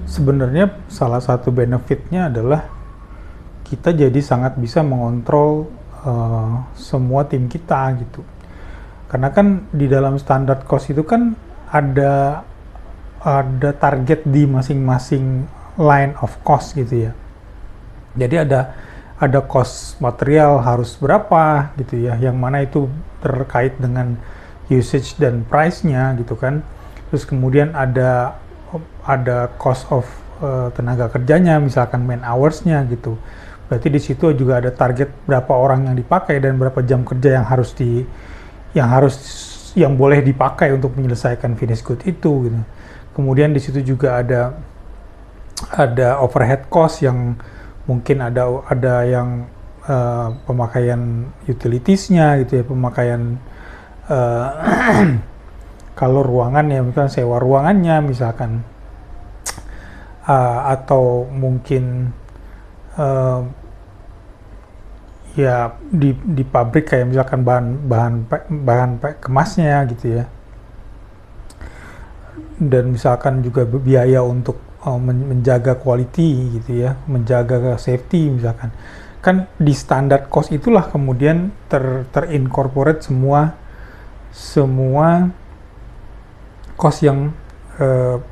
Sebenarnya salah satu benefitnya adalah kita jadi sangat bisa mengontrol semua tim kita gitu. Karena kan di dalam standar cost itu kan ada target di masing-masing line of cost gitu ya. Jadi ada cost material harus berapa gitu ya, yang mana itu terkait dengan usage dan price-nya gitu kan. Terus kemudian ada cost of tenaga kerjanya, misalkan man hours-nya gitu. Berarti di situ juga ada target berapa orang yang dipakai dan berapa jam kerja yang boleh dipakai untuk menyelesaikan finish good itu gitu. Kemudian di situ juga ada overhead cost yang mungkin ada yang pemakaian utilitiesnya gitu ya, pemakaian kalau ruangan ya misalkan sewa ruangannya misalkan, atau mungkin ya di pabrik kayak misalkan bahan kemasnya gitu ya, dan misalkan juga biaya untuk menjaga quality gitu ya, menjaga safety misalkan. Kan di standar cost itulah kemudian terincorporate semua cost yang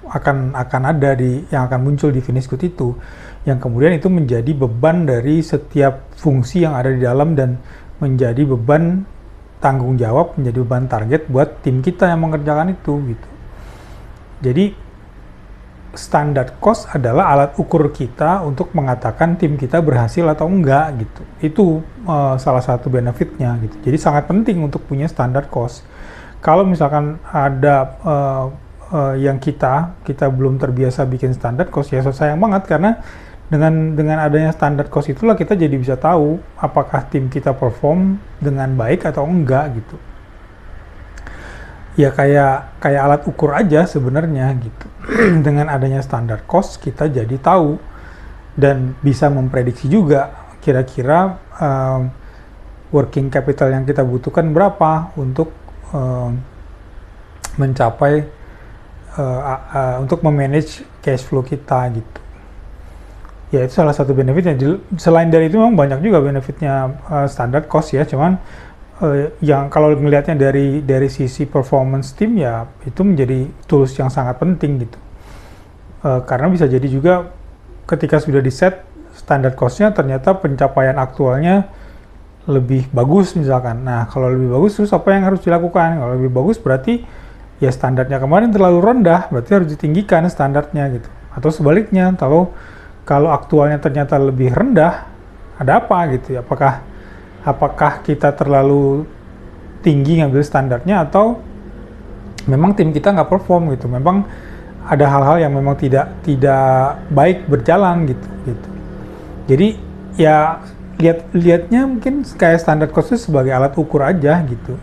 akan ada yang akan muncul di finish good itu, yang kemudian itu menjadi beban dari setiap fungsi yang ada di dalam dan menjadi beban tanggung jawab, menjadi beban target buat tim kita yang mengerjakan itu gitu. Jadi standar cost adalah alat ukur kita untuk mengatakan tim kita berhasil atau enggak gitu. Itu salah satu benefitnya gitu. Jadi sangat penting untuk punya standar cost. Kalau misalkan ada yang kita belum terbiasa bikin standar cost, ya sayang banget, karena dengan adanya standar cost itulah kita jadi bisa tahu apakah tim kita perform dengan baik atau enggak gitu. Ya kayak alat ukur aja sebenarnya gitu. Dengan adanya standar cost kita jadi tahu dan bisa memprediksi juga kira-kira working capital yang kita butuhkan berapa untuk mencapai untuk memanage cash flow kita gitu. Ya itu salah satu benefitnya. Selain dari itu memang banyak juga benefitnya standard cost ya, cuman yang kalau melihatnya dari sisi performance tim ya itu menjadi tools yang sangat penting gitu. Karena bisa jadi juga ketika sudah di set standard cost-nya ternyata pencapaian aktualnya lebih bagus misalkan. Nah kalau lebih bagus terus apa yang harus dilakukan? Kalau lebih bagus berarti ya standarnya kemarin terlalu rendah, berarti harus ditinggikan standarnya gitu. Atau sebaliknya, kalau aktualnya ternyata lebih rendah, ada apa gitu ya? Apakah kita terlalu tinggi ngambil standarnya atau memang tim kita nggak perform gitu? Memang ada hal-hal yang memang tidak baik berjalan gitu. Jadi ya lihatnya mungkin kayak standar cost itu sebagai alat ukur aja gitu.